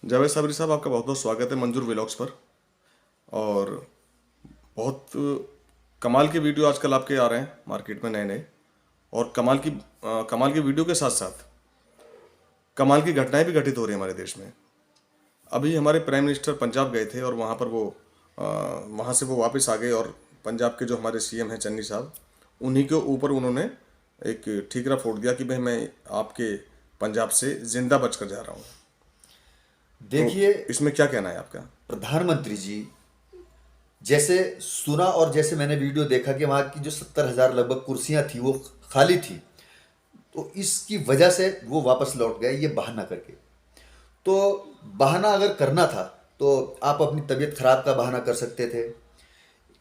जावेद साबरी साहब, आपका बहुत बहुत स्वागत है मंजूर व्लॉग्स पर। और बहुत कमाल के वीडियो आजकल आपके आ रहे हैं मार्केट में नए नए। और कमाल की वीडियो के साथ साथ कमाल की घटनाएं भी घटित हो रही हैं हमारे देश में। अभी हमारे प्राइम मिनिस्टर पंजाब गए थे और वहाँ पर वहाँ से वो वापस आ गए। और पंजाब के जो हमारे सीएम हैं चन्नी साहब, उन्हीं के ऊपर उन्होंने एक ठीकरा फोड़ दिया कि भाई मैं आपके पंजाब से जिंदा बचकर जा रहा हूँ। तो देखिए, इसमें क्या कहना है आपका? प्रधानमंत्री जी जैसे सुना और जैसे मैंने वीडियो देखा कि वहाँ की जो 70,000 लगभग कुर्सियाँ थी वो खाली थी, तो इसकी वजह से वो वापस लौट गए ये बहाना करके। तो बहाना अगर करना था तो आप अपनी तबीयत खराब का बहाना कर सकते थे,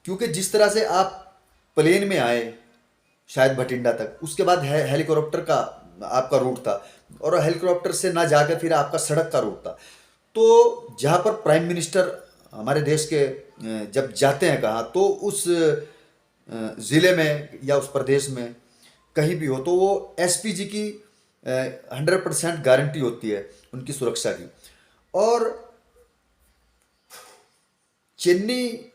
क्योंकि जिस तरह से आप प्लेन में आए शायद भटिंडा तक, उसके बाद हेलीकॉप्टर का आपका रूट था, और हेलीकॉप्टर से ना जाकर फिर आपका सड़क का रूट था। तो जहाँ पर प्राइम मिनिस्टर हमारे देश के जब जाते हैं कहाँ, तो उस ज़िले में या उस प्रदेश में कहीं भी हो, तो वो एसपीजी की 100% गारंटी होती है उनकी सुरक्षा की। और चेन्नई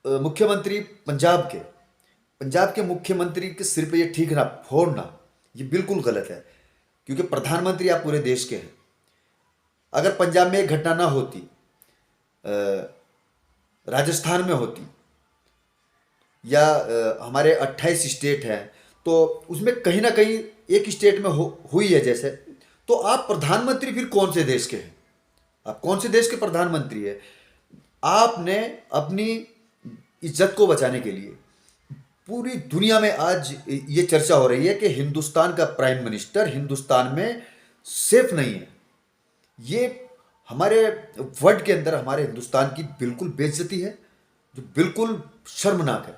मुख्यमंत्री पंजाब के मुख्यमंत्री के सिर पे ये ठीक ना फोड़ना, ये बिल्कुल गलत है, क्योंकि प्रधानमंत्री आप पूरे देश के हैं। अगर पंजाब में एक घटना ना होती, अ, राजस्थान में होती, या हमारे 28 स्टेट हैं, तो उसमें कहीं ना कहीं एक स्टेट में हुई है जैसे, तो आप प्रधानमंत्री फिर कौन से देश के हैं? आप कौन से देश के प्रधानमंत्री है? आपने अपनी इज्जत को बचाने के लिए, पूरी दुनिया में आज ये चर्चा हो रही है कि हिंदुस्तान का प्राइम मिनिस्टर हिंदुस्तान में सेफ नहीं है। ये हमारे वर्ल्ड के अंदर हमारे हिंदुस्तान की बिल्कुल बेइज्जती है, जो बिल्कुल शर्मनाक है।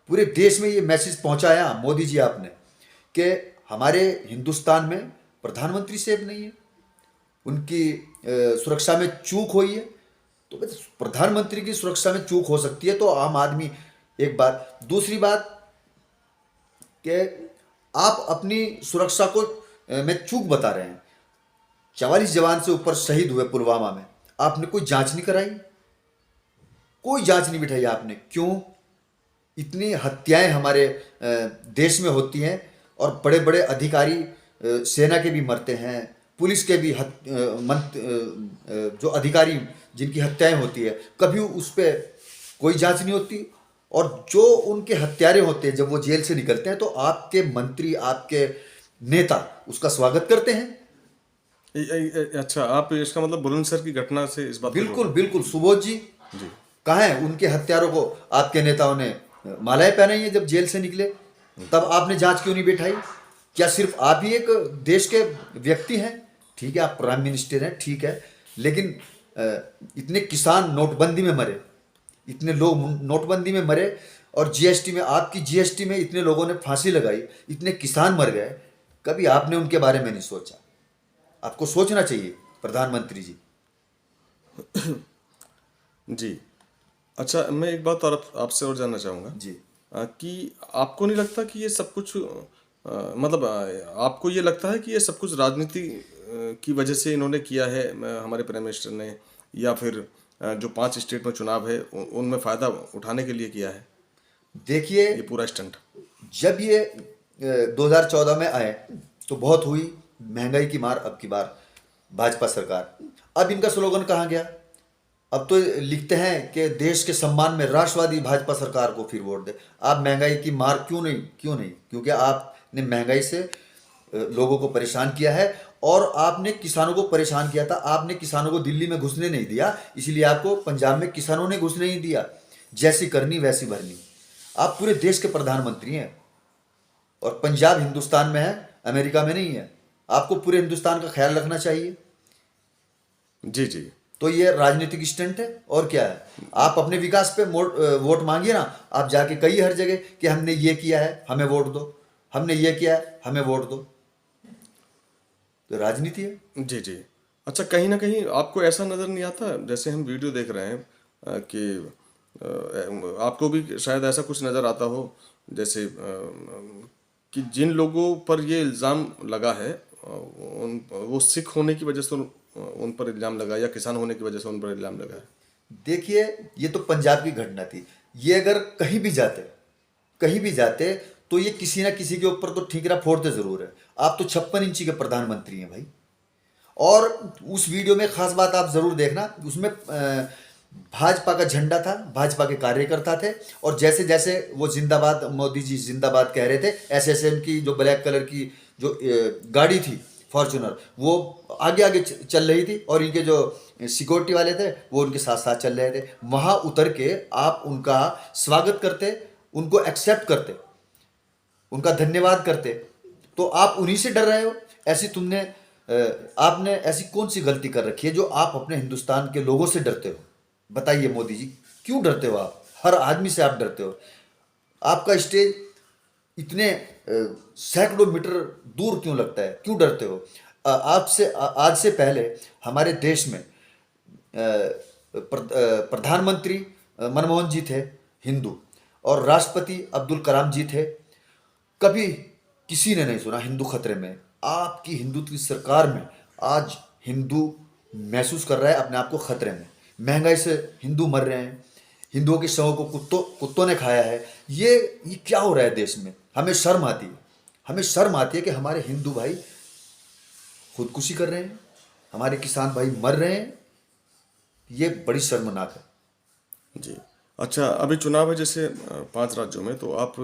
पूरे देश में ये मैसेज पहुंचाया मोदी जी आपने कि हमारे हिंदुस्तान में प्रधानमंत्री सेफ नहीं है, उनकी सुरक्षा में चूक हुई है। तो बस प्रधानमंत्री की सुरक्षा में चूक हो सकती है तो आम आदमी, एक बात। दूसरी बात कि आप अपनी सुरक्षा को में चूक बता रहे हैं। 44 जवान से ऊपर शहीद हुए पुलवामा में, आपने कोई जांच नहीं कराई, कोई जांच नहीं बिठाई आपने। क्यों? इतनी हत्याएं हमारे देश में होती हैं, और बड़े बड़े अधिकारी सेना के भी मरते हैं, पुलिस के भी जो अधिकारी जिनकी हत्याएं होती है, कभी उस पर कोई जांच नहीं होती। और जो उनके हत्यारे होते हैं, जब वो जेल से निकलते हैं, तो आपके मंत्री, आपके नेता उसका स्वागत करते हैं। अच्छा, आप इसका मतलब बुलंदशहर की घटना से इस बात को जोड़ बिल्कुल रहे बिल्कुल, सुबोध जी हैं? जी। कहाँ हैं? उनके हत्यारों को आपके नेताओं ने मालाएं पहनाई हैं जब जेल से निकले, तब आपने जांच क्यों नहीं बैठाई? क्या सिर्फ आप ही एक देश के व्यक्ति हैं? ठीक है, आप प्राइम मिनिस्टर हैं, ठीक है, लेकिन इतने किसान नोटबंदी में मरे, इतने लोग नोटबंदी में मरे, और जीएसटी में, आपकी जीएसटी में इतने लोगों ने फांसी लगाई, इतने किसान मर गए, कभी आपने उनके बारे में नहीं सोचा? आपको सोचना चाहिए प्रधानमंत्री जी। जी। अच्छा, मैं एक बात और आपसे और जानना चाहूँगा जी। कि आपको नहीं लगता कि ये सब कुछ मतलब आपको ये लगता है कि ये सब कुछ राजनीति की वजह से इन्होंने किया है, हमारे प्राइम मिनिस्टर ने, या फिर जो 5 स्टेट में चुनाव है उनमें फ़ायदा उठाने के लिए किया है देखिए, ये पूरा स्टंट? जब ये 2014 में आए तो बहुत हुई महंगाई की मार, अब की बार भाजपा सरकार। अब इनका स्लोगन कहाँ गया? अब तो लिखते हैं कि देश के सम्मान में राष्ट्रवादी भाजपा सरकार को फिर वोट दे। आप महंगाई की मार क्यों नहीं? क्योंकि आपने महंगाई से लोगों को परेशान किया है, और आपने किसानों को परेशान किया था। आपने किसानों को दिल्ली में घुसने नहीं दिया, इसलिए आपको पंजाब में किसानों ने घुसने नहीं दिया। जैसी करनी वैसी भरनी। आप पूरे देश के प्रधानमंत्री हैं, और पंजाब हिंदुस्तान में है, अमेरिका में नहीं है। आपको पूरे हिंदुस्तान का ख्याल रखना चाहिए। जी जी। तो ये राजनीतिक स्टंट है, और क्या है? आप अपने विकास पे वोट मांगिए ना। आप जाके कहिए हर जगह कि हमने ये किया है, हमें वोट दो, हमने ये किया है, हमें वोट दो। तो राजनीति है। जी जी। अच्छा, कहीं ना कहीं आपको ऐसा नज़र नहीं आता, जैसे हम वीडियो देख रहे हैं कि आपको भी शायद ऐसा कुछ नज़र आता हो, जैसे कि जिन लोगों पर ये इल्ज़ाम लगा है वो सिख होने की वजह से उन पर इल्ज़ाम लगा या किसान होने की वजह से उन पर इल्ज़ाम लगा है? देखिए, ये तो पंजाब की घटना थी। ये अगर कहीं भी जाते तो ये किसी ना किसी के ऊपर तो ठीकरा फोड़ते जरूर है। आप तो 56 इंची के प्रधानमंत्री हैं भाई। और उस वीडियो में खास बात आप जरूर देखना, उसमें भाजपा का झंडा था, भाजपा के कार्यकर्ता थे, और जैसे जैसे वो जिंदाबाद मोदी जी जिंदाबाद कह रहे थे, ऐसे ऐसे उनकी जो ब्लैक कलर की जो गाड़ी थी फॉर्च्यूनर, वो आगे आगे चल रही थी, और इनके जो सिक्योरिटी वाले थे वो उनके साथ साथ चल रहे थे। वहां उतर के आप उनका स्वागत करते, उनको एक्सेप्ट करते, उनका धन्यवाद करते, तो आप उन्हीं से डर रहे हो? ऐसी आपने ऐसी कौन सी गलती कर रखी है जो आप अपने हिंदुस्तान के लोगों से डरते हो? बताइए मोदी जी, क्यों डरते हो आप? हर आदमी से आप डरते हो। आपका स्टेज इतने सैकड़ों मीटर दूर क्यों लगता है? क्यों डरते हो? आज से पहले हमारे देश में प्रधानमंत्री मनमोहन जी थे, हिंदू, और राष्ट्रपति अब्दुल कलाम जी थे। कभी किसी ने नहीं सुना हिंदू खतरे में। आपकी हिंदुत्व की सरकार में आज हिंदू महसूस कर रहा है अपने आप को खतरे में। महंगाई से हिंदू मर रहे हैं, हिंदुओं के शवों को कुत्तों ने खाया है। ये क्या हो रहा है देश में? हमें शर्म आती है। हमें शर्म आती है कि हमारे हिंदू भाई खुदकुशी कर रहे हैं, हमारे किसान भाई मर रहे हैं। ये बड़ी शर्मनाक है। जी। अच्छा, अभी चुनाव है जैसे 5 राज्यों में, तो आप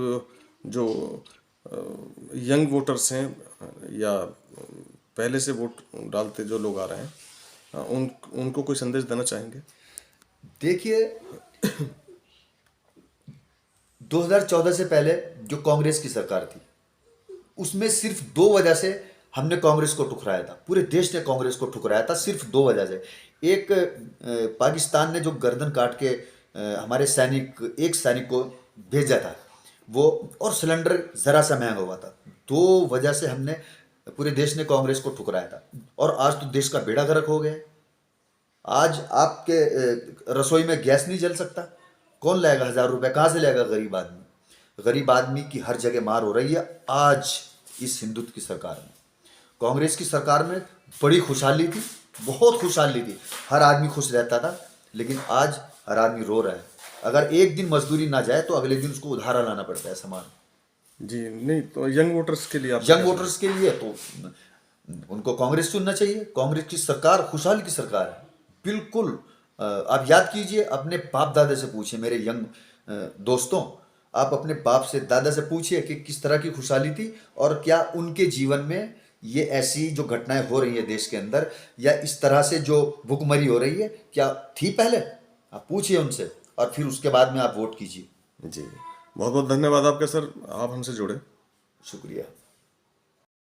जो यंग वोटर्स हैं या पहले से वोट डालते जो लोग आ रहे हैं, उनको कोई संदेश देना चाहेंगे? देखिए, 2014 से पहले जो कांग्रेस की सरकार थी, उसमें सिर्फ 2 वजह से हमने कांग्रेस को ठुकराया था। पूरे देश ने कांग्रेस को ठुकराया था सिर्फ 2 वजह से। एक, पाकिस्तान ने जो गर्दन काट के हमारे एक सैनिक को भेजा था वो, और सिलेंडर जरा सा महंगा हुआ था। 2 वजह से हमने, पूरे देश ने कांग्रेस को ठुकराया था। और आज तो देश का बेड़ा गर्क हो गया है। आज आपके रसोई में गैस नहीं जल सकता। कौन लाएगा 1000 रुपये? कहाँ से लाएगा गरीब आदमी? गरीब आदमी की हर जगह मार हो रही है आज इस हिंदुत्व की सरकार में। कांग्रेस की सरकार में बड़ी खुशहाली थी, बहुत खुशहाली थी, हर आदमी खुश रहता था। लेकिन आज हर आदमी रो रहा है। अगर एक दिन मजदूरी ना जाए तो अगले दिन उसको उधारा लाना पड़ता है सामान। जी नहीं, तो यंग वोटर्स के लिए आप यंग वोटर्स के लिए तो उनको कांग्रेस चुनना चाहिए। कांग्रेस की सरकार खुशहाली की सरकार है, बिल्कुल। आप याद कीजिए, अपने बाप दादा से पूछिए, मेरे यंग दोस्तों, आप अपने बाप से दादा से पूछिए कि किस तरह की खुशहाली थी, और क्या उनके जीवन में ये ऐसी जो घटनाएं हो रही है देश के अंदर, या इस तरह से जो भुखमरी हो रही है, क्या थी पहले? आप पूछिए उनसे, और फिर उसके बाद में आप वोट कीजिए। जी, बहुत बहुत धन्यवाद आपका सर, आप हमसे जुड़े। शुक्रिया।